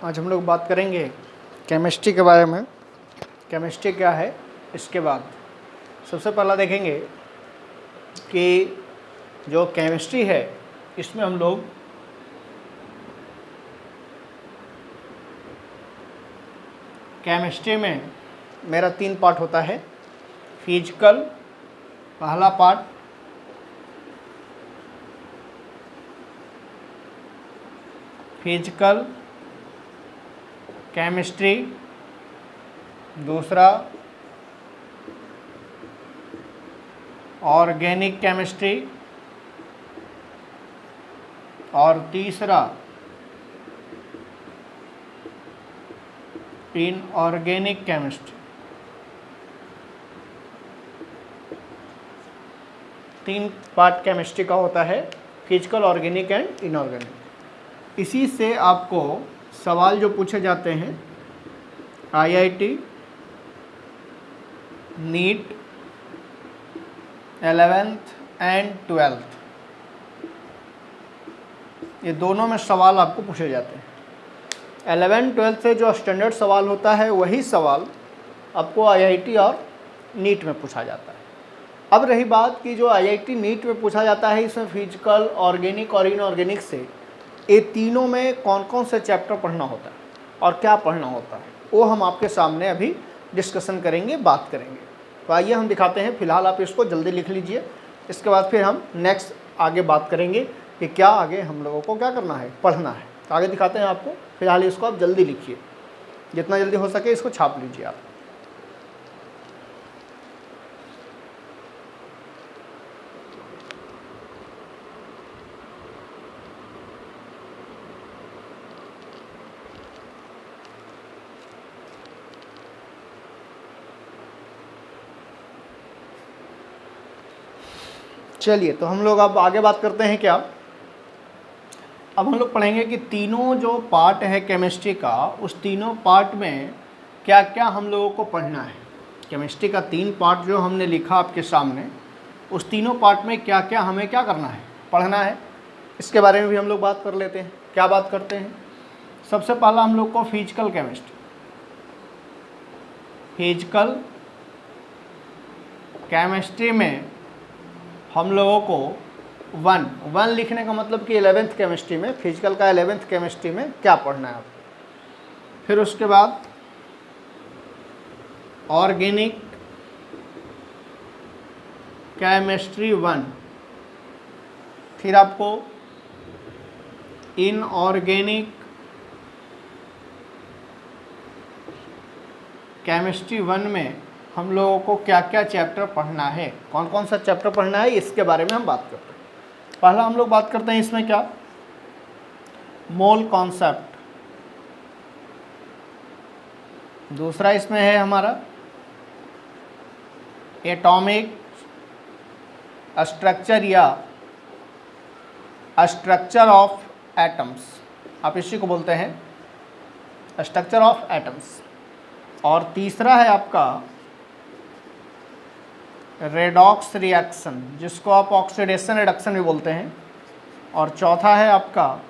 आज हम लोग बात करेंगे केमिस्ट्री के बारे में। केमिस्ट्री क्या है, इसके बाद सबसे पहला देखेंगे कि जो केमिस्ट्री है इसमें हम लोग केमिस्ट्री में मेरा 3 पार्ट होता है। फिजिकल पहला पार्ट, फिजिकल केमिस्ट्री दूसरा, ऑर्गेनिक केमिस्ट्री और तीसरा इनऑर्गेनिक केमिस्ट्री। 3 पार्ट केमिस्ट्री का होता है, फिजिकल, ऑर्गेनिक एंड इनऑर्गेनिक। इसी से आपको सवाल जो पूछे जाते हैं IIT, NEET 11th and 12th, ये दोनों में सवाल आपको पूछे जाते हैं। 11th 12th से जो स्टैंडर्ड सवाल होता है वही सवाल आपको IIT और नीट में पूछा जाता है। अब रही बात कि जो IIT नीट में पूछा जाता है, इसमें फिजिकल, ऑर्गेनिक और इनऑर्गेनिक से ये तीनों में कौन कौन से चैप्टर पढ़ना होता है और क्या पढ़ना होता है, वो हम आपके सामने अभी डिस्कशन करेंगे, बात करेंगे। तो आइए हम दिखाते हैं। फिलहाल आप इसको जल्दी लिख लीजिए, इसके बाद फिर हम नेक्स्ट आगे बात करेंगे कि क्या आगे हम लोगों को क्या करना है, पढ़ना है। तो आगे दिखाते हैं आपको। फिलहाल इसको आप जल्दी लिखिए, जितना जल्दी हो सके इसको छाप लीजिए आप। चलिए, तो हम लोग अब आगे बात करते हैं। क्या अब हम लोग पढ़ेंगे कि तीनों जो पार्ट है केमिस्ट्री का, उस तीनों पार्ट में क्या क्या हम लोगों को पढ़ना है। केमिस्ट्री का 3 पार्ट जो हमने लिखा आपके सामने, उस तीनों पार्ट में क्या क्या हमें क्या करना है, पढ़ना है, इसके बारे में भी हम लोग बात कर लेते हैं। क्या बात करते हैं? सबसे पहला हम लोग को फिजिकल केमिस्ट्री, फिजिकल केमिस्ट्री में हम लोगों को 1 लिखने का मतलब कि 11th केमिस्ट्री में, फिजिकल का 11th केमिस्ट्री में क्या पढ़ना है आपको। फिर उसके बाद ऑर्गेनिक केमिस्ट्री 1, फिर आपको इनऑर्गेनिक केमिस्ट्री 1 में हम लोगों को क्या क्या चैप्टर पढ़ना है, कौन कौन सा चैप्टर पढ़ना है, इसके बारे में हम बात करते हैं। पहला हम लोग बात करते हैं इसमें क्या, मोल कॉन्सेप्ट। दूसरा इसमें है हमारा एटॉमिक स्ट्रक्चर या स्ट्रक्चर ऑफ एटम्स, आप इसी को बोलते हैं स्ट्रक्चर ऑफ एटम्स। और तीसरा है आपका रेडॉक्स रिएक्शन, जिसको आप ऑक्सीडेशन रिडक्शन भी बोलते हैं। और चौथा है आपका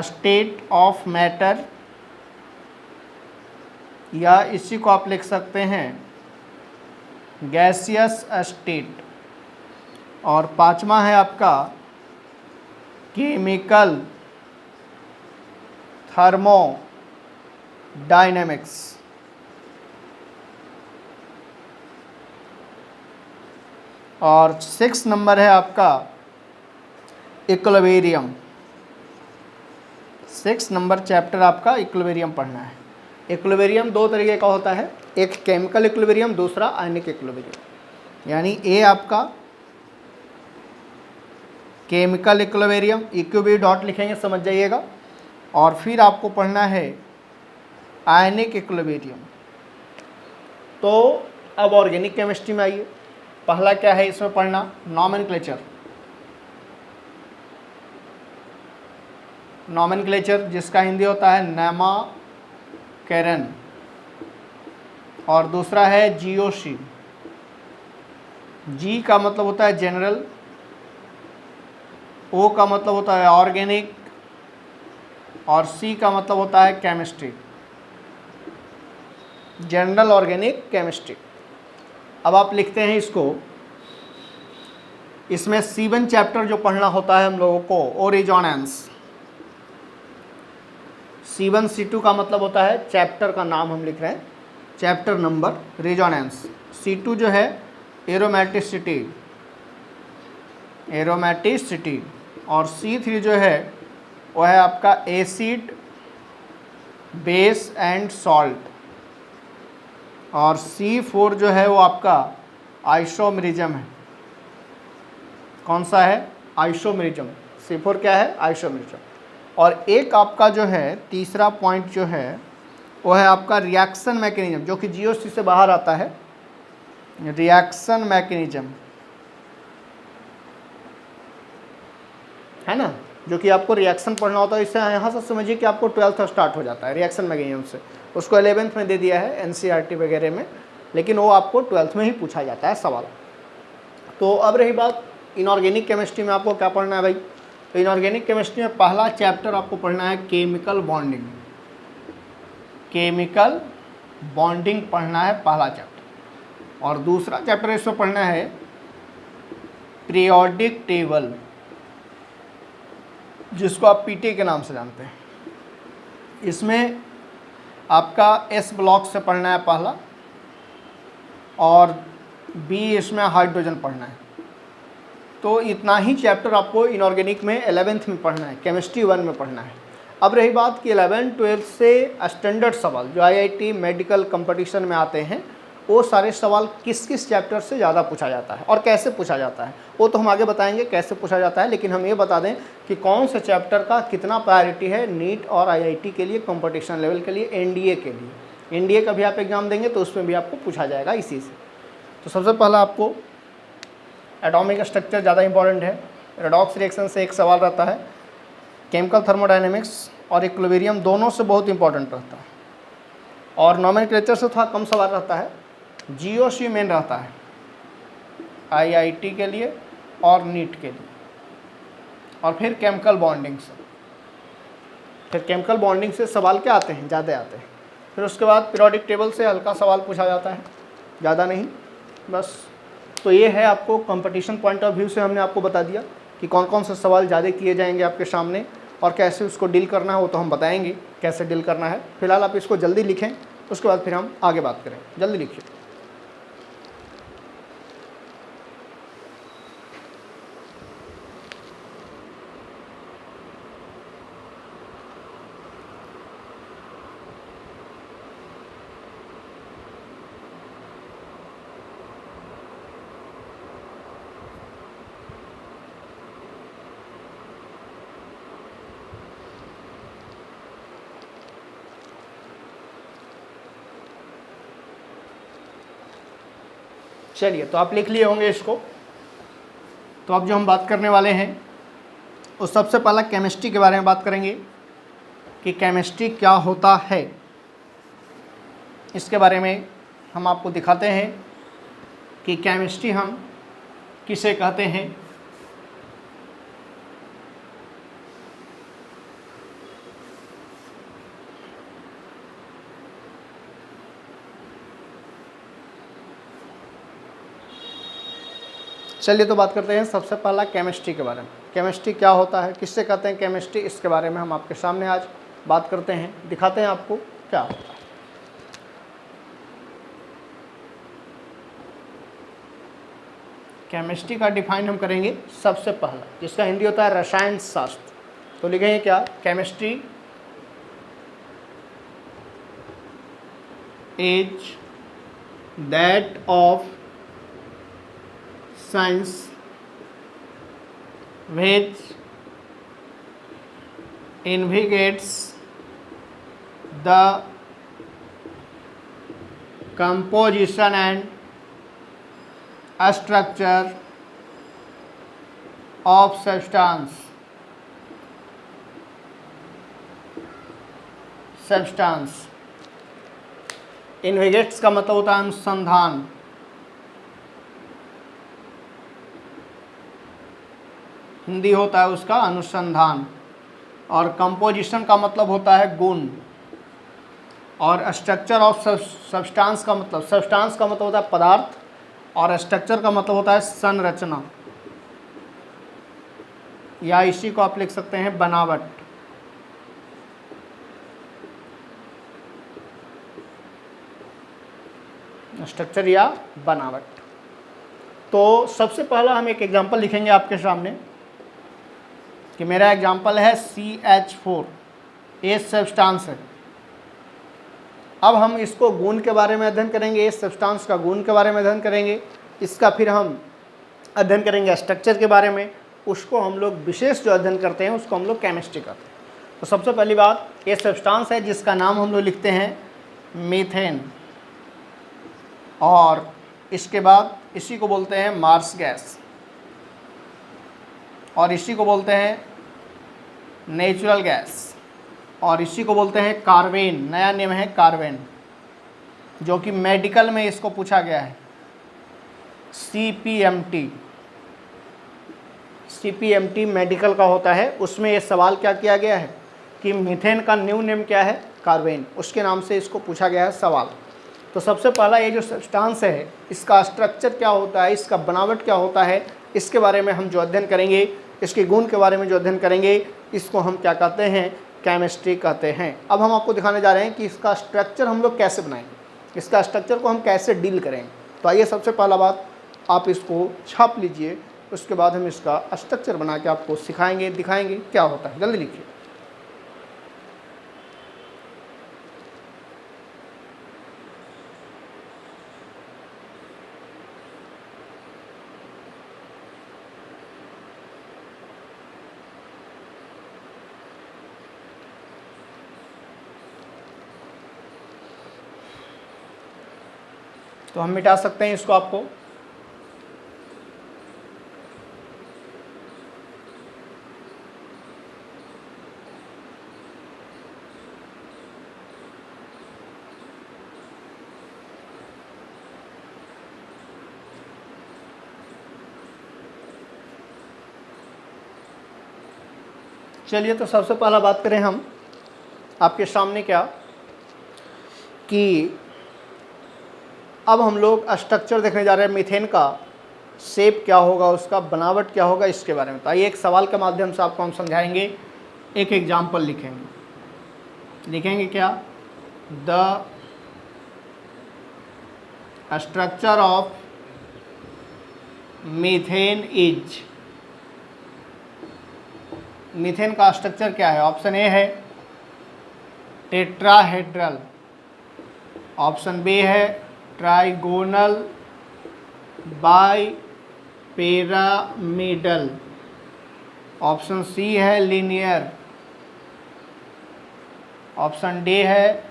स्टेट ऑफ मैटर, या इसी को आप लिख सकते हैं गैसियस स्टेट। और पांचवा है आपका केमिकल थर्मोडायनेमिक्स। और 6 नंबर है आपका इक्विलिब्रियम। 6 नंबर चैप्टर आपका इक्विलिब्रियम पढ़ना है। इक्विलिब्रियम 2 तरीके का होता है, एक केमिकल इक्विलिब्रियम, दूसरा आयनिक इक्विलिब्रियम। यानी ए आपका केमिकल इक्विलिब्रियम, इक्विबी डॉट लिखेंगे, समझ जाइएगा। और फिर आपको पढ़ना है आयनिक इक्विलिब्रियम। तो अब ऑर्गेनिक केमिस्ट्री में आइए। पहला क्या है इसमें पढ़ना, नॉमेनक्लेचर। नॉमेनक्लेचर जिसका हिंदी होता है नामकरण, और दूसरा है GOC। जी का मतलब होता है जनरल, ओ का मतलब होता है ऑर्गेनिक, और सी का मतलब होता है केमिस्ट्री, जनरल ऑर्गेनिक केमिस्ट्री। अब आप लिखते हैं इसको, इसमें C1 चैप्टर जो पढ़ना होता है हम लोगों को वो रेजोनेंस। C1 C2 का मतलब होता है चैप्टर का नाम हम लिख रहे हैं, चैप्टर नंबर रेजोनेंस। C2 जो है एरोमेटिसिटी, एरोमेटिसिटी। और C3 जो है वो है आपका एसिड, बेस एंड सॉल्ट। और C4 जो है वो आपका आइसोमेरिज्म है। कौन सा है? आइसोमेरिज्म। C4 क्या है? आइसोमेरिज्म। और एक आपका जो है तीसरा पॉइंट जो है वो है आपका रिएक्शन मैकेनिज्म, जो कि GOC से बाहर आता है, रिएक्शन मैकेनिज्म, है ना, जो कि आपको रिएक्शन पढ़ना होता है। इससे यहाँ से समझिए कि आपको 12th स्टार्ट हो जाता है रिएक्शन मैकेनिज्म से। उसको 11th में दे दिया है NCERT वगैरह में, लेकिन वो आपको 12th में ही पूछा जाता है सवाल। तो अब रही बात इनऑर्गेनिक केमिस्ट्री में आपको क्या पढ़ना है भाई। तो इनऑर्गेनिक केमिस्ट्री में पहला चैप्टर आपको पढ़ना है केमिकल बॉन्डिंग, केमिकल बॉन्डिंग पढ़ना है पहला चैप्टर। और दूसरा चैप्टर इसमें पढ़ना है पीरियोडिक टेबल, जिसको आप पीटी के नाम से जानते हैं। इसमें आपका S ब्लॉक से पढ़ना है पहला, और B इसमें हाइड्रोजन पढ़ना है। तो इतना ही चैप्टर आपको इनऑर्गेनिक में 11th में पढ़ना है, केमिस्ट्री 1 में पढ़ना है। अब रही बात कि 11-12 से स्टैंडर्ड सवाल जो IIT मेडिकल कंपटीशन में आते हैं, वो सारे सवाल किस किस चैप्टर से ज़्यादा पूछा जाता है और कैसे पूछा जाता है, वो तो हम आगे बताएंगे कैसे पूछा जाता है। लेकिन हम ये बता दें कि कौन से चैप्टर का कितना प्रायोरिटी है नीट और IIT के लिए, कंपटीशन लेवल के लिए, NDA के लिए। NDA का भी आप एग्ज़ाम देंगे तो उसमें भी आपको पूछा जाएगा इसी से। तो सबसे पहला आपको एटॉमिक स्ट्रक्चर ज़्यादा इंपॉर्टेंट है। रेडॉक्स रिएक्शन से एक सवाल रहता है। केमिकल थर्मोडायनेमिक्स और इक्विलिब्रियम दोनों से बहुत इंपॉर्टेंट रहता है। और नोमेनक्लेचर से थोड़ा कम सवाल रहता है। GOC मेन रहता है IIT के लिए और नीट के लिए। और फिर केमिकल बॉन्डिंग से, फिर केमिकल बॉन्डिंग से सवाल क्या आते हैं? ज़्यादा आते हैं। फिर उसके बाद पीरियोडिक टेबल से हल्का सवाल पूछा जाता है, ज़्यादा नहीं, बस। तो ये है आपको कंपटीशन पॉइंट ऑफ व्यू से हमने आपको बता दिया कि कौन कौन से सवाल ज़्यादा किए जाएंगे आपके सामने और कैसे उसको डील करना है, वो तो हम बताएंगे कैसे डील करना है। फिलहाल आप इसको जल्दी लिखें, उसके बाद फिर हम आगे बात करें। जल्दी लिखिए। चलिए, तो आप लिख लिए होंगे इसको। तो अब जो हम बात करने वाले हैं वो सबसे पहला केमिस्ट्री के बारे में बात करेंगे कि केमिस्ट्री क्या होता है। इसके बारे में हम आपको दिखाते हैं कि केमिस्ट्री हम किसे कहते हैं। चलिए, तो बात करते हैं सबसे पहला केमिस्ट्री के बारे में। केमिस्ट्री क्या होता है, किससे कहते हैं केमिस्ट्री, इसके बारे में हम आपके सामने आज बात करते हैं, दिखाते हैं आपको क्या होता है। केमिस्ट्री का डिफाइन हम करेंगे सबसे पहला, जिसका हिंदी होता है रसायन शास्त्र। तो लिखेंगे क्या? Chemistry is that of science which investigates the composition and structure of substance investigates का मतलब होता है अनुसंधान, हिंदी होता है उसका अनुसंधान। और कंपोजिशन का मतलब होता है गुण, और स्ट्रक्चर ऑफ सब्सटेंस का मतलब होता है पदार्थ, और स्ट्रक्चर का मतलब होता है संरचना, या इसी को आप लिख सकते हैं बनावट। स्ट्रक्चर या बनावट। तो सबसे पहला हम एक एग्जांपल लिखेंगे आपके सामने कि मेरा एग्जांपल है CH4, ये सब्सटेंस है। अब हम इसको गुण के बारे में अध्ययन करेंगे, इस सब्सटेंस का गुण के बारे में अध्ययन करेंगे, इसका फिर हम अध्ययन करेंगे स्ट्रक्चर के बारे में। उसको हम लोग विशेष जो अध्ययन करते हैं उसको हम लोग केमिस्ट्री करते हैं। तो सबसे पहली बात, ये सब्सटेंस है जिसका नाम हम लोग लिखते हैं मीथेन, और इसके बाद इसी को बोलते हैं मार्स गैस, और इसी को बोलते हैं नेचुरल गैस, और इसी को बोलते हैं कार्बेन। नया नेम है कार्बेन, जो कि मेडिकल में इसको पूछा गया है, CPMT मेडिकल का होता है। उसमें ये सवाल क्या किया गया है कि मीथेन का न्यू नेम क्या है, कार्बेन, उसके नाम से इसको पूछा गया है सवाल। तो सबसे पहला ये जो सब्सटेंस है इसका स्ट्रक्चर क्या होता है, इसका बनावट क्या होता है, इसके बारे में हम जो अध्ययन करेंगे, इसके गुण के बारे में जो अध्ययन करेंगे, इसको हम क्या कहते हैं, केमिस्ट्री कहते हैं। अब हम आपको दिखाने जा रहे हैं कि इसका स्ट्रक्चर हम लोग कैसे बनाएंगे, इसका स्ट्रक्चर को हम कैसे डील करेंगे। तो आइए सबसे पहला बात, आप इसको छाप लीजिए, उसके बाद हम इसका स्ट्रक्चर बना के आपको सिखाएंगे, दिखाएंगे क्या होता है। जल्दी लिखिए। तो हम मिटा सकते हैं इसको आपको। चलिए, तो सबसे पहला बात करें हम आपके सामने क्या कि अब हम लोग स्ट्रक्चर देखने जा रहे हैं मीथेन का, शेप क्या होगा, उसका बनावट क्या होगा, इसके बारे में। तो आइए एक सवाल के माध्यम से आपको हम समझाएंगे, एक एग्जाम्पल लिखेंगे क्या, the structure of methane is, methane का स्ट्रक्चर क्या है। ऑप्शन ए है टेट्राहेड्रल, ऑप्शन बी है trigonal bipyramidal, option C है लीनियर, ऑप्शन डी है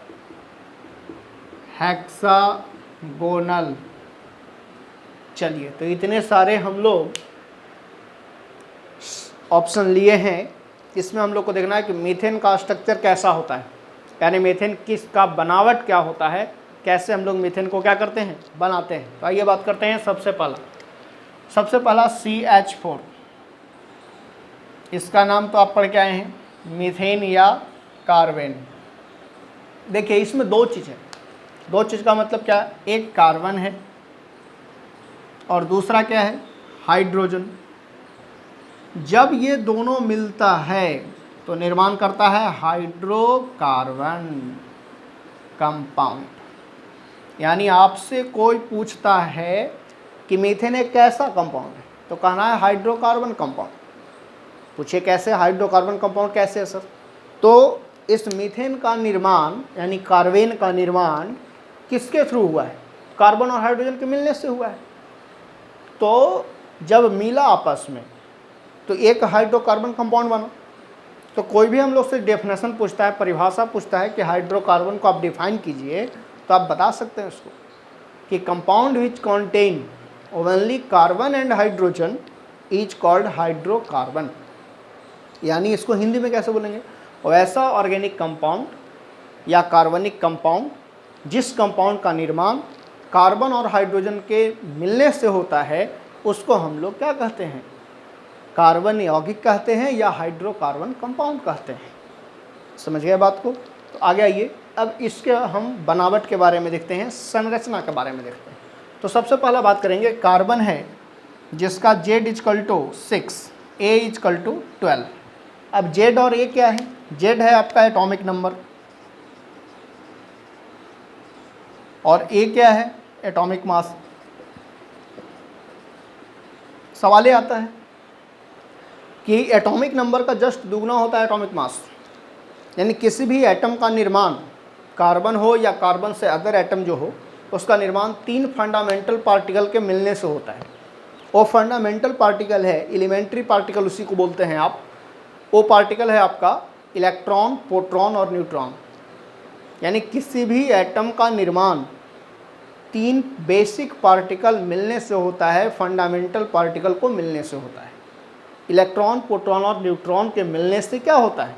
हेक्सागोनल। चलिए, तो इतने सारे हम लोग ऑप्शन लिए हैं, इसमें हम लोग को देखना है कि मीथेन का स्ट्रक्चर कैसा होता है, यानी मीथेन किसका बनावट क्या होता है, कैसे हम लोग मीथेन को क्या करते हैं, बनाते हैं। तो आइए बात करते हैं सबसे पहला CH4, इसका नाम तो आप पढ़ के आए हैं, मीथेन या कार्बन। देखिए, इसमें दो चीज़ है, दो चीज़ का मतलब क्या, एक कार्बन है और दूसरा क्या है, हाइड्रोजन। जब ये दोनों मिलता है तो निर्माण करता है हाइड्रोकार्बन कंपाउंड। यानी आपसे कोई पूछता है कि मीथेन एक कैसा कंपाउंड है, तो कहना है हाइड्रोकार्बन कंपाउंड। पूछिए कैसे, हाइड्रोकार्बन कंपाउंड कैसे है सर। तो इस मीथेन का निर्माण यानी कार्बेन का निर्माण किसके थ्रू हुआ है, कार्बन और हाइड्रोजन के मिलने से हुआ है। तो जब मिला आपस में तो एक हाइड्रोकार्बन कंपाउंड बना। तो कोई भी हम लोग से डेफिनेशन पूछता है, परिभाषा पूछता है कि हाइड्रोकार्बन को आप डिफाइन कीजिए, तो आप बता सकते हैं उसको कि compound which contain only carbon and hydrogen is called hydrocarbon. यानी इसको हिंदी में कैसे बोलेंगे, वैसा ऑर्गेनिक कंपाउंड या कार्बनिक कंपाउंड जिस कंपाउंड का निर्माण कार्बन और हाइड्रोजन के मिलने से होता है, उसको हम लोग क्या कहते हैं, कार्बन यौगिक कहते हैं या हाइड्रोकार्बन कंपाउंड कहते हैं। समझ गए बात को? तो आगे आइए, अब इसके हम बनावट के बारे में देखते हैं, संरचना के बारे में देखते हैं। तो सबसे पहला बात करेंगे, कार्बन है जिसका Z = 6, A = 12। अब Z और A क्या है? Z है आपका एटॉमिक नंबर और A क्या है? Atomic mass. सवाल ये आता है कि एटॉमिक नंबर का जस्ट दुगना होता है एटॉमिक मास, यानी किसी भी एटम का निर्माण, कार्बन हो या कार्बन से अदर एटम जो हो, उसका निर्माण 3 फंडामेंटल पार्टिकल के मिलने से होता है। वो फंडामेंटल पार्टिकल है, एलिमेंट्री पार्टिकल उसी को बोलते हैं आप। वो पार्टिकल है आपका इलेक्ट्रॉन, प्रोटॉन और न्यूट्रॉन। यानी किसी भी एटम का निर्माण 3 बेसिक पार्टिकल मिलने से होता है, फंडामेंटल पार्टिकल को मिलने से होता है। इलेक्ट्रॉन, प्रोटॉन और न्यूट्रॉन के मिलने से क्या होता है?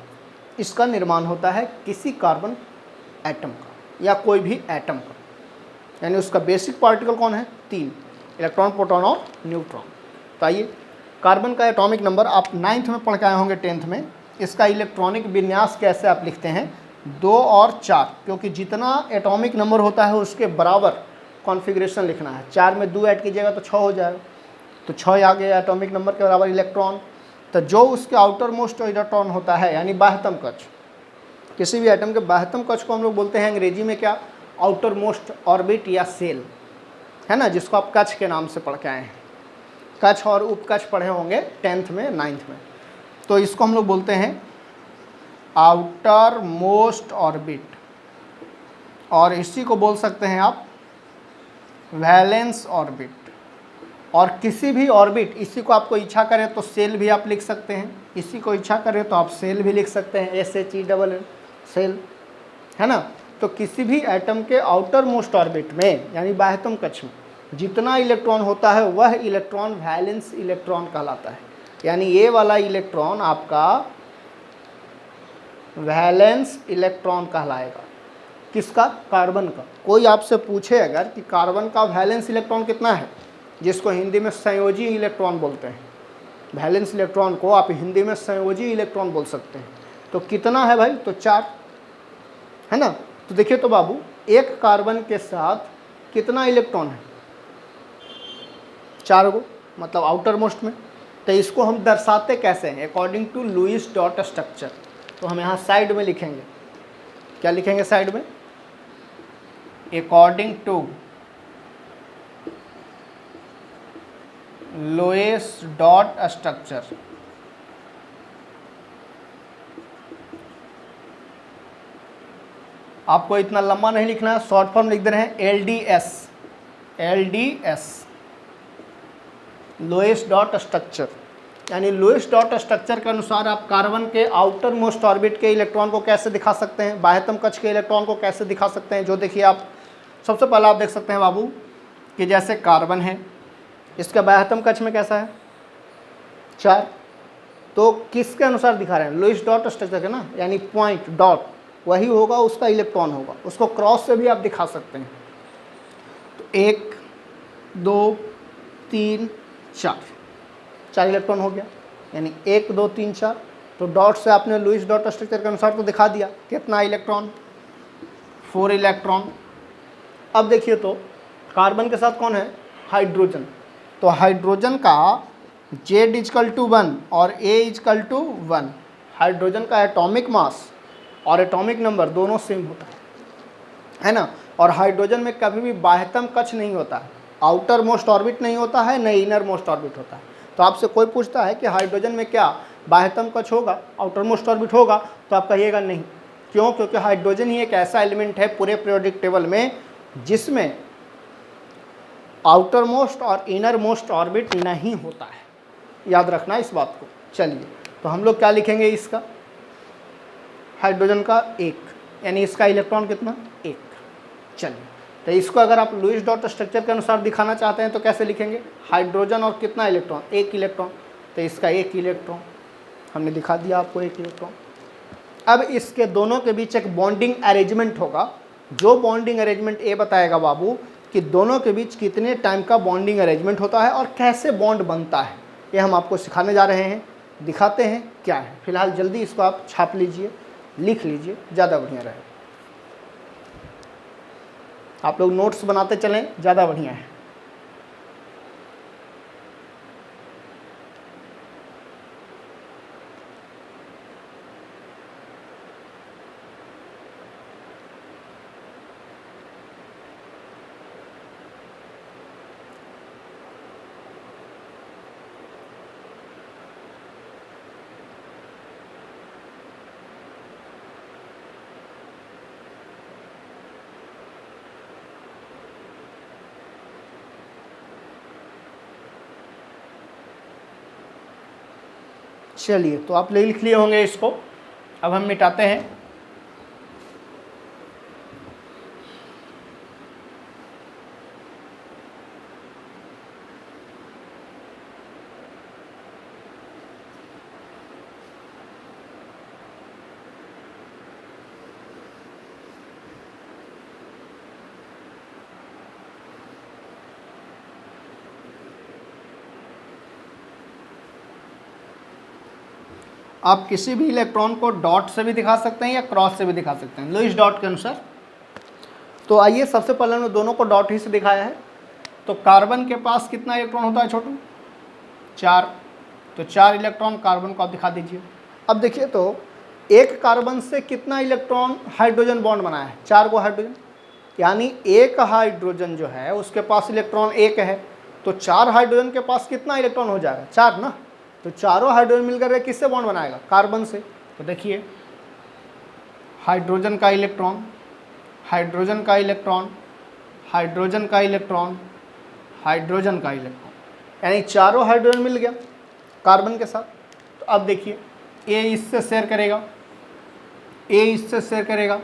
इसका निर्माण होता है किसी कार्बन एटम का या कोई भी एटम का। यानी उसका बेसिक पार्टिकल कौन है? 3, इलेक्ट्रॉन, प्रोटॉन और न्यूट्रॉन। तो आइए, कार्बन का एटॉमिक नंबर आप 9th में पढ़ के आए होंगे, 10th में। इसका इलेक्ट्रॉनिक विन्यास कैसे आप लिखते हैं? 2 और 4, क्योंकि जितना एटॉमिक नंबर होता है उसके बराबर कॉन्फ़िगरेशन लिखना है। 4 में 2 ऐड कीजिएगा तो 6 हो जाएगा, तो 6 आ गया एटॉमिक नंबर के बराबर इलेक्ट्रॉन। तो जो उसके आउटर मोस्ट इलेक्ट्रॉन होता है, यानी बाह्यतम कक्ष, किसी भी एटम के बाह्यतम कक्ष को हम लोग बोलते हैं अंग्रेजी में क्या? आउटर मोस्ट ऑर्बिट या सेल, है ना, जिसको आप कक्ष के नाम से पढ़ के आए हैं। कक्ष और उपकक्ष पढ़े होंगे 10th में, 9th में। तो इसको हम लोग बोलते हैं आउटर मोस्ट ऑर्बिट, और इसी को बोल सकते हैं आप वैलेंस ऑर्बिट। और किसी भी ऑर्बिट, इसी को आपको इच्छा करें तो सेल भी आप लिख सकते हैं, इसी को इच्छा करें तो आप सेल भी लिख सकते हैं, SHELL, सेल, है ना। तो किसी भी एटम के आउटर मोस्ट ऑर्बिट में, यानी बाह्यतम कक्ष में, जितना इलेक्ट्रॉन होता है वह इलेक्ट्रॉन वैलेंस इलेक्ट्रॉन कहलाता है। यानी ये वाला इलेक्ट्रॉन आपका वैलेंस इलेक्ट्रॉन कहलाएगा। किसका? कार्बन का। कोई आपसे पूछे अगर कि कार्बन का वैलेंस इलेक्ट्रॉन कितना है, जिसको हिंदी में संयोजी इलेक्ट्रॉन बोलते हैं, वैलेंस इलेक्ट्रॉन को आप हिंदी में संयोजी इलेक्ट्रॉन बोल सकते हैं, तो कितना है भाई? तो 4, है ना। तो देखिए तो बाबू, एक कार्बन के साथ कितना इलेक्ट्रॉन है? 4 गो, मतलब आउटर मोस्ट में। तो इसको हम दर्शाते कैसे हैं? According to Lewis dot structure. तो हम यहाँ साइड में लिखेंगे, क्या लिखेंगे साइड में? According to Lewis dot structure. आपको इतना लंबा नहीं लिखना है, शॉर्ट फॉर्म लिख दे रहे हैं LDS, लुईस डॉट स्ट्रक्चर। यानी लुईस डॉट स्ट्रक्चर के अनुसार आप कार्बन के आउटर मोस्ट ऑर्बिट के इलेक्ट्रॉन को कैसे दिखा सकते हैं, बाह्यतम कक्ष के इलेक्ट्रॉन को कैसे दिखा सकते हैं। जो देखिए आप, सबसे पहले आप देख सकते हैं बाबू कि जैसे कार्बन है, इसका बाह्यतम कक्ष में कैसा है? 4। तो किसके अनुसार दिखा रहे हैं? लुईस डॉट स्ट्रक्चर के ना, यानी पॉइंट डॉट वही होगा, उसका इलेक्ट्रॉन होगा। उसको क्रॉस से भी आप दिखा सकते हैं। तो 1 2 3 4 इलेक्ट्रॉन हो गया, यानी 1 2 3 4। तो डॉट से आपने लुईस डॉट स्ट्रक्चर के अनुसार तो दिखा दिया कितना इलेक्ट्रॉन? 4 इलेक्ट्रॉन। अब देखिए तो कार्बन के साथ कौन है? हाइड्रोजन। तो हाइड्रोजन का Z = 1 और A = 1। हाइड्रोजन का एटॉमिक मास और एटॉमिक नंबर दोनों सेम होता है ना। और हाइड्रोजन में कभी भी बाह्यतम कक्ष नहीं होता है, आउटर मोस्ट ऑर्बिट नहीं होता है, न इनर मोस्ट ऑर्बिट होता है। तो आपसे कोई पूछता है कि हाइड्रोजन में क्या बाह्यतम कक्ष होगा, आउटर मोस्ट ऑर्बिट होगा, तो आप कहिएगा नहीं। क्यों? क्योंकि हाइड्रोजन ही एक ऐसा एलिमेंट है पूरे पीरियोडिक टेबल में जिसमें आउटर मोस्ट और इनर मोस्ट ऑर्बिट नहीं होता है। याद रखना इस बात को। चलिए, तो हम लोग क्या लिखेंगे? इसका हाइड्रोजन का 1, यानी इसका इलेक्ट्रॉन कितना? 1। चलिए, तो इसको अगर आप लुईस डॉट स्ट्रक्चर के अनुसार दिखाना चाहते हैं तो कैसे लिखेंगे? हाइड्रोजन और कितना इलेक्ट्रॉन? 1 इलेक्ट्रॉन। तो इसका 1 इलेक्ट्रॉन हमने दिखा दिया आपको, 1 इलेक्ट्रॉन। अब इसके दोनों के बीच एक बॉन्डिंग अरेंजमेंट होगा। जो बॉन्डिंग अरेंजमेंट ये बताएगा बाबू कि दोनों के बीच कितने टाइम का बॉन्डिंग अरेंजमेंट होता है और कैसे बॉन्ड बनता है। ये हम आपको सिखाने जा रहे हैं, दिखाते हैं क्या है। फिलहाल जल्दी इसको आप छाप लीजिए, लिख लीजिए, ज़्यादा बढ़िया रहे। आप लोग नोट्स बनाते चलें, ज़्यादा बढ़िया है। चलिए, तो आप लिख लिए होंगे इसको। अब हम मिटाते हैं। आप किसी भी इलेक्ट्रॉन को डॉट से भी दिखा सकते हैं या क्रॉस से भी दिखा सकते हैं, लुईस डॉट के अनुसार। तो आइए, सबसे पहले हमने दोनों को डॉट ही से दिखाया है। तो कार्बन के पास कितना इलेक्ट्रॉन होता है छोटू? 4। तो 4 इलेक्ट्रॉन कार्बन को आप दिखा दीजिए। अब देखिए, तो एक कार्बन से कितना इलेक्ट्रॉन हाइड्रोजन बॉन्ड बनाया है? 4 को हाइड्रोजन, यानी एक हाइड्रोजन जो है उसके पास इलेक्ट्रॉन 1 है। तो 4 हाइड्रोजन के पास कितना इलेक्ट्रॉन हो जाएगा? 4 ना। तो चारों हाइड्रोजन मिलकर किससे बॉन्ड बनाएगा? कार्बन से। तो देखिए, हाइड्रोजन का इलेक्ट्रॉन, हाइड्रोजन का इलेक्ट्रॉन, हाइड्रोजन का इलेक्ट्रॉन, हाइड्रोजन का इलेक्ट्रॉन, यानी चारों हाइड्रोजन मिल गया कार्बन के साथ। तो अब देखिए, ए इससे शेयर करेगा, ए इससे शेयर करेगा,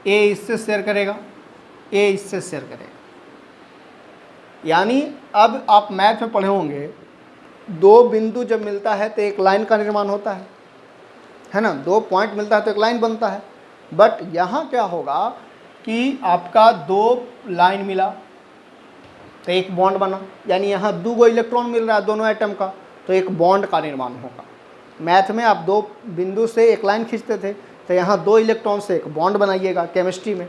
ए इससे शेयर करेगा, ए इससे शेयर करेगा। यानी अब आप मैथ में पढ़े होंगे, 2 बिंदु जब मिलता है तो एक लाइन का निर्माण होता है ना। 2 पॉइंट मिलता है तो एक लाइन बनता है। बट यहाँ क्या होगा कि आपका 2 लाइन मिला तो एक बॉन्ड बना, यानी यहाँ 2 इलेक्ट्रॉन मिल रहा है दोनों एटम का, तो एक बॉन्ड का निर्माण होगा। मैथ में आप 2 बिंदु से एक लाइन खींचते थे, तो यहाँ 2 इलेक्ट्रॉन से एक बॉन्ड बनाइएगा केमिस्ट्री में।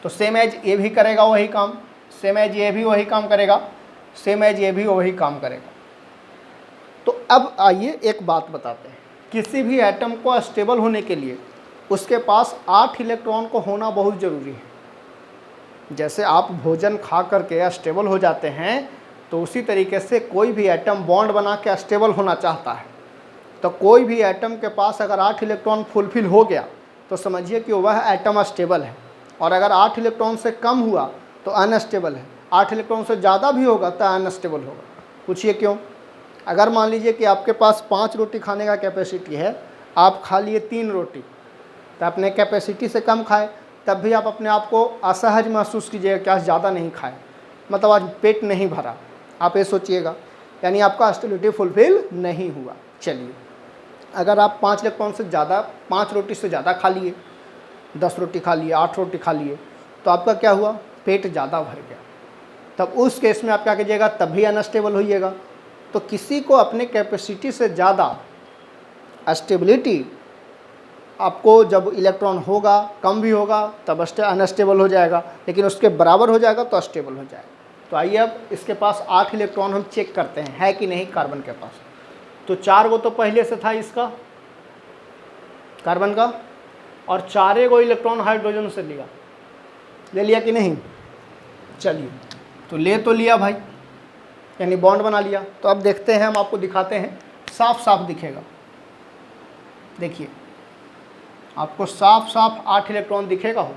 तो सेम एज ये भी करेगा वही काम, सेम एज ये भी वही काम करेगा, सेम एज ये भी वही काम करेगा। तो अब आइए एक बात बताते हैं, किसी भी एटम को स्टेबल होने के लिए उसके पास 8 इलेक्ट्रॉन को होना बहुत ज़रूरी है। जैसे आप भोजन खा करके स्टेबल हो जाते हैं, तो उसी तरीके से कोई भी एटम बॉन्ड बना के स्टेबल होना चाहता है। तो कोई भी एटम के पास अगर 8 इलेक्ट्रॉन फुलफिल हो गया तो समझिए कि वह एटम स्टेबल है। और अगर 8 इलेक्ट्रॉन से कम हुआ तो अनस्टेबल है, 8 इलेक्ट्रॉन से ज़्यादा भी होगा तो अनस्टेबल होगा। पूछिए क्यों? अगर मान लीजिए कि आपके पास 5 रोटी खाने का कैपेसिटी है, आप खा लिए 3 रोटी, तो अपने कैपेसिटी से कम खाए, तब भी आप अपने आप को असहज महसूस कीजिएगा कि आज ज़्यादा नहीं खाए, मतलब आज पेट नहीं भरा, आप ये सोचिएगा, यानी आपका स्टेबिलिटी फुलफिल नहीं हुआ। चलिए, अगर आप 5 इलेक्ट्रॉन से ज़्यादा, 5 रोटी से ज़्यादा खा लिए, 10 रोटी खा लिए, 8 रोटी खा लिए, तो आपका क्या हुआ? पेट ज़्यादा भर गया। तब उस केस में आप क्या कीजिएगा? तब भी अनस्टेबल होइएगा। तो किसी को अपने कैपेसिटी से ज़्यादा स्टेबिलिटी, आपको जब इलेक्ट्रॉन होगा, कम भी होगा तब अनस्टेबल हो जाएगा, लेकिन उसके बराबर हो जाएगा तो स्टेबल हो जाएगा। तो आइए अब इसके पास 8 इलेक्ट्रॉन हम चेक करते हैं है कि नहीं कार्बन के पास। तो 4 गो तो पहले से था इसका, कार्बन का, और 4 गो इलेक्ट्रॉन हाइड्रोजन से लिया, ले लिया कि नहीं? चलिए, तो ले तो लिया भाई, यानी बॉन्ड बना लिया। तो अब देखते हैं, हम आपको दिखाते हैं, साफ साफ दिखेगा। देखिए, आपको साफ साफ 8 इलेक्ट्रॉन दिखेगा हो,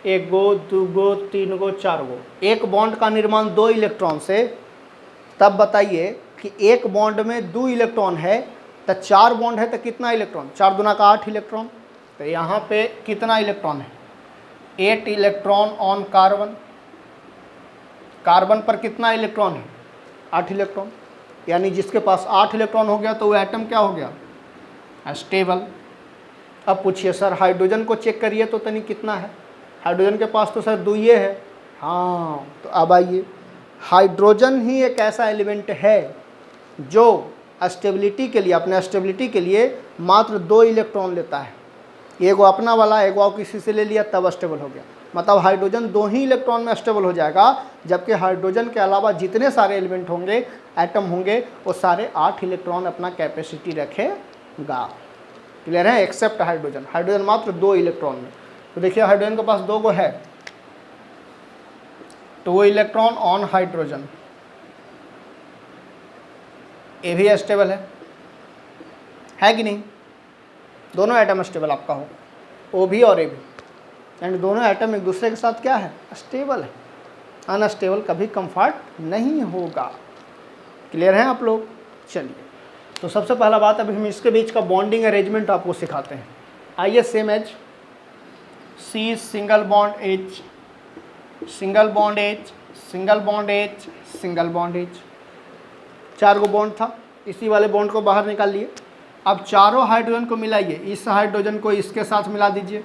1 गो, 2 गो, 3 गो, 4 गो। एक बॉन्ड का निर्माण 2 इलेक्ट्रॉन से। तब बताइए कि एक बॉन्ड में 2 इलेक्ट्रॉन है, तो 4 बॉन्ड है तो कितना इलेक्ट्रॉन? 4 दूना का 8 इलेक्ट्रॉन। तो यहाँ पे कितना इलेक्ट्रॉन है? 8 इलेक्ट्रॉन ऑन कार्बन। कार्बन पर कितना इलेक्ट्रॉन है? 8 इलेक्ट्रॉन। यानी जिसके पास 8 इलेक्ट्रॉन हो गया तो वो एटम क्या हो गया? स्टेबल। अब पूछिए सर, हाइड्रोजन को चेक करिए तो तनी कितना है? हाइड्रोजन के पास तो सर 2 ही है। हाँ, तो अब आइए, हाइड्रोजन ही एक ऐसा एलिमेंट है जो स्टेबिलिटी के लिए, अपने स्टेबिलिटी के लिए मात्र 2 इलेक्ट्रॉन लेता है, एगो अपना वाला, एगो किसी से ले लिया तब स्टेबल हो गया। मतलब हाइड्रोजन 2 ही इलेक्ट्रॉन में स्टेबल हो जाएगा, जबकि हाइड्रोजन के अलावा जितने सारे एलिमेंट होंगे, एटम होंगे, वो सारे 8 इलेक्ट्रॉन अपना कैपेसिटी रखेगा। क्लियर है? एक्सेप्ट हाइड्रोजन, हाइड्रोजन मात्र 2 इलेक्ट्रॉन में। तो देखिए हाइड्रोजन के पास 2 गो है, 2 इलेक्ट्रॉन ऑन हाइड्रोजन, ये भी स्टेबल है कि नहीं? दोनों एटम स्टेबल आपका हो, ओ भी और ए भी, यानी दोनों एटम एक दूसरे के साथ क्या है? स्टेबल है। अनस्टेबल कभी कंफर्ट नहीं होगा। क्लियर है आप लोग? चलिए, तो सबसे पहला बात, अभी हम इसके बीच का बॉन्डिंग अरेंजमेंट आपको सिखाते हैं। आइए, same as C single bond H, single bond H, single bond H, single bond H, 4 गो बॉन्ड था, इसी वाले बॉन्ड को बाहर निकाल लिए। अब चारों हाइड्रोजन को मिलाइए, इस हाइड्रोजन को इसके साथ मिला दीजिए,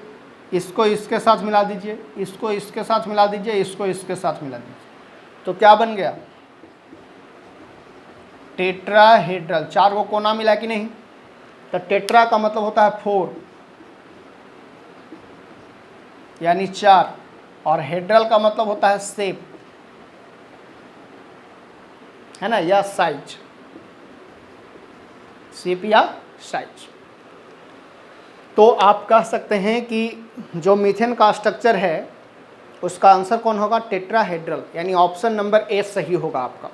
इसको इसके साथ मिला दीजिए, इसको इसके साथ मिला दीजिए, इसको इसके साथ मिला दीजिए, तो क्या बन गया? टेट्राहेड्रल। 4 को कोना मिला कि नहीं? तो टेट्रा का मतलब होता है 4, यानी 4, और हेड्रल का मतलब होता है शेप, है ना, या साइज, शेप या साइज। तो आप कह सकते हैं कि जो मीथेन का स्ट्रक्चर है उसका आंसर कौन होगा? टेट्राहेड्रल, यानी ऑप्शन नंबर ए सही होगा आपका।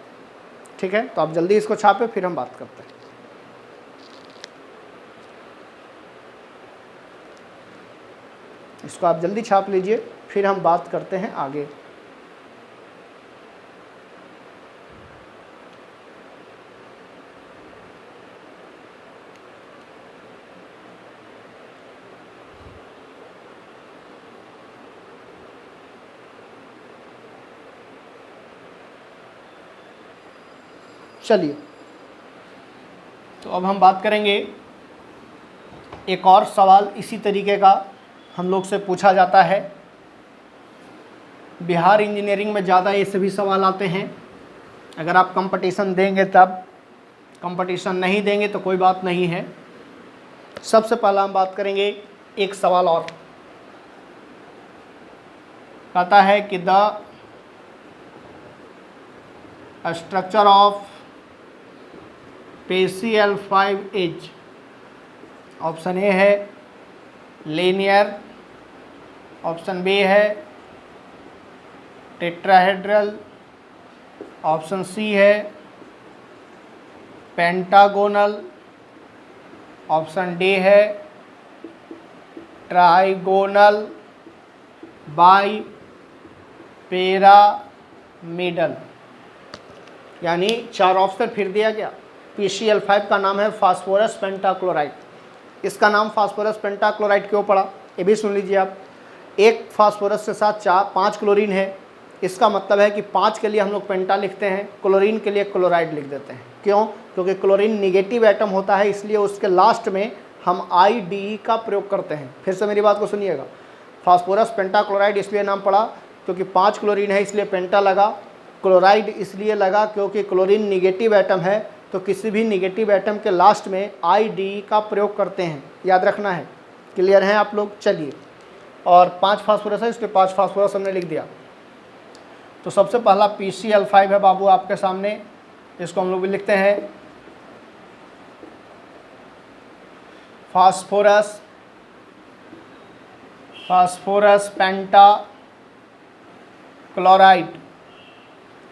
ठीक है, तो आप जल्दी इसको छापे, फिर हम बात करते हैं। इसको आप जल्दी छाप लीजिए, फिर हम बात करते हैं आगे। चलिए, तो अब हम बात करेंगे, एक और सवाल इसी तरीके का हम लोग से पूछा जाता है। बिहार इंजीनियरिंग में ज़्यादा ये सभी सवाल आते हैं। अगर आप कंपटीशन देंगे तब, कंपटीशन नहीं देंगे तो कोई बात नहीं है। सबसे पहला हम बात करेंगे एक सवाल और, कहता है कि the structure of PCl5 is, option A है लीनियर, ऑप्शन बी है टेट्राहेड्रल, ऑप्शन सी है पेंटागोनल, ऑप्शन डी है ट्राइगोनल, बाई पिरामिडल। यानी 4 ऑप्शन फिर दिया गया। PCl5 का नाम है फास्फोरस पेंटाक्लोराइड। इसका नाम फास्फोरस पेंटाक्लोराइड क्यों पड़ा, ये भी सुन लीजिए आप। एक फास्फोरस के साथ 5 क्लोरीन है, इसका मतलब है कि 5 के लिए हम लोग पेंटा लिखते हैं, क्लोरीन के लिए क्लोराइड लिख देते हैं। क्यों? क्योंकि क्लोरीन निगेटिव एटम होता है, इसलिए उसके लास्ट में हम IDE का प्रयोग करते हैं। फिर से मेरी बात को सुनिएगा, फास्फोरस पेंटाक्लोराइड इसलिए नाम पड़ा क्योंकि 5 क्लोरीन है, इसलिए पेंटा लगा। क्लोराइड इसलिए लगा क्योंकि क्लोरीन निगेटिव एटम है, तो किसी भी निगेटिव एटम के लास्ट में IDE का प्रयोग करते हैं, याद रखना है। क्लियर हैं आप लोग? चलिए, और 5 फास्फोरस है, इसलिए 5 फास्फोरस हमने लिख दिया। तो सबसे पहला PCl5 है बाबू आपके सामने, इसको हम लोग भी लिखते हैं फास्फोरस, फास्फोरस पेंटाक्लोराइड।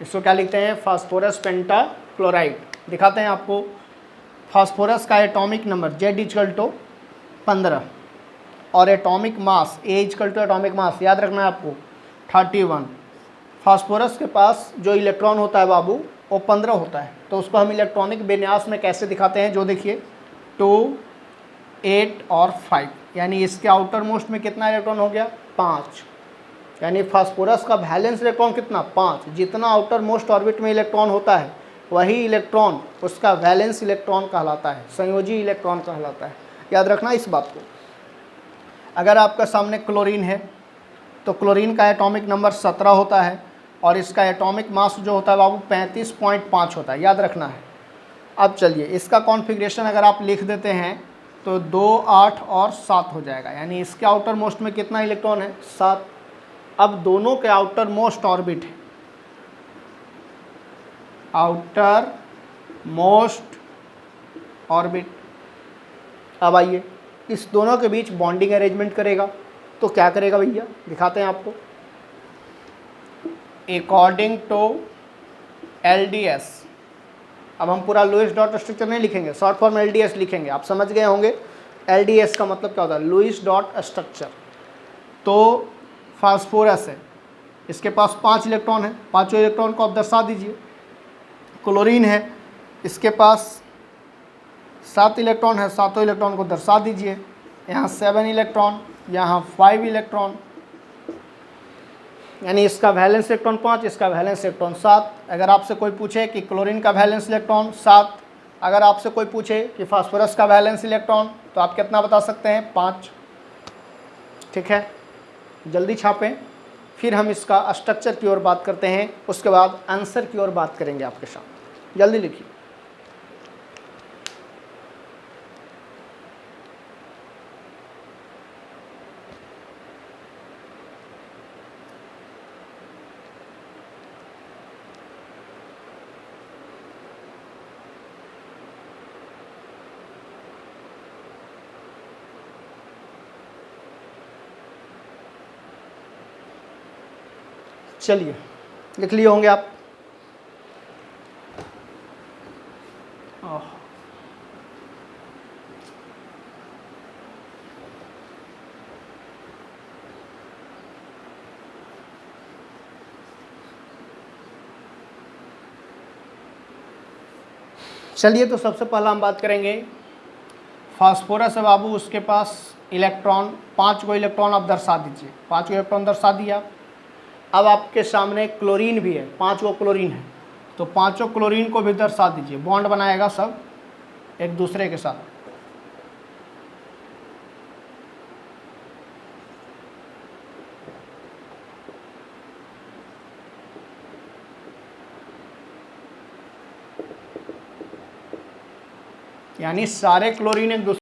इसको क्या लिखते हैं? Phosphorus pentachloride. दिखाते हैं आपको। फास्फोरस का एटॉमिक नंबर Z=15 और एटॉमिक मास A=एटॉमिक मास, याद रखना है आपको, 31। फास्फोरस के पास जो इलेक्ट्रॉन होता है बाबू वो 15 होता है, तो उसको हम इलेक्ट्रॉनिक विन्यास में कैसे दिखाते हैं? जो देखिए 2, 8 और 5, यानी इसके आउटर मोस्ट में कितना इलेक्ट्रॉन हो गया? 5। यानी फास्फोरस का वैलेंस इलेक्ट्रॉन कितना? 5। जितना आउटर मोस्ट ऑर्बिट में इलेक्ट्रॉन होता है वही इलेक्ट्रॉन उसका वैलेंस इलेक्ट्रॉन कहलाता है, संयोजी इलेक्ट्रॉन कहलाता है। याद रखना इस बात को। अगर आपका सामने क्लोरीन है तो क्लोरीन का एटॉमिक नंबर 17 होता है और इसका एटॉमिक मास जो होता है बाबू 35.5 होता है, याद रखना है। अब चलिए इसका कॉन्फ़िगरेशन अगर आप लिख देते हैं तो 2, 8 और 7 हो जाएगा, यानी इसके आउटर मोस्ट में कितना इलेक्ट्रॉन है, 7। अब दोनों के आउटर मोस्ट ऑर्बिट है, आउटर मोस्ट ऑर्बिट। अब आइए इस दोनों के बीच बॉन्डिंग अरेंजमेंट करेगा, तो क्या करेगा भैया, दिखाते हैं आपको। अकॉर्डिंग टू LDS, अब हम पूरा लुईस डॉट स्ट्रक्चर नहीं लिखेंगे, शॉर्ट फॉर्म LDS लिखेंगे, आप समझ गए होंगे। LDS का मतलब क्या होता है, लुईस डॉट स्ट्रक्चर। तो फास्फोरस है, इसके पास 5 इलेक्ट्रॉन है, पाँचों इलेक्ट्रॉन को आप दर्शा दीजिए। क्लोरीन है, इसके पास 7 इलेक्ट्रॉन है, सातों इलेक्ट्रॉन को दर्शा दीजिए। यहाँ 7 इलेक्ट्रॉन, यहाँ 5 इलेक्ट्रॉन, यानी इसका वैलेंस इलेक्ट्रॉन 5, इसका वैलेंस इलेक्ट्रॉन 7। अगर आपसे कोई पूछे कि क्लोरीन का वैलेंस इलेक्ट्रॉन 7, अगर आपसे कोई पूछे कि फास्फोरस का वैलेंस इलेक्ट्रॉन, तो आप कितना बता सकते हैं, 5। ठीक है, जल्दी छापें, फिर हम इसका स्ट्रक्चर की ओर बात करते हैं, उसके बाद आंसर की ओर बात करेंगे आपके साथ। जल्दी लिखिए। चलिए लिख लिए होंगे आप। चलिए तो सबसे पहला हम बात करेंगे फास्फोरस है बाबू, उसके पास इलेक्ट्रॉन 5 को इलेक्ट्रॉन आप दर्शा दीजिए, 5 को इलेक्ट्रॉन दर्शा दिया। अब आपके सामने क्लोरीन भी है, 5 वो क्लोरीन है, तो 5 क्लोरीन को भी दर्शा दीजिए, बॉन्ड बनाएगा सब एक दूसरे के साथ। यानी सारे क्लोरीन एक दूसरे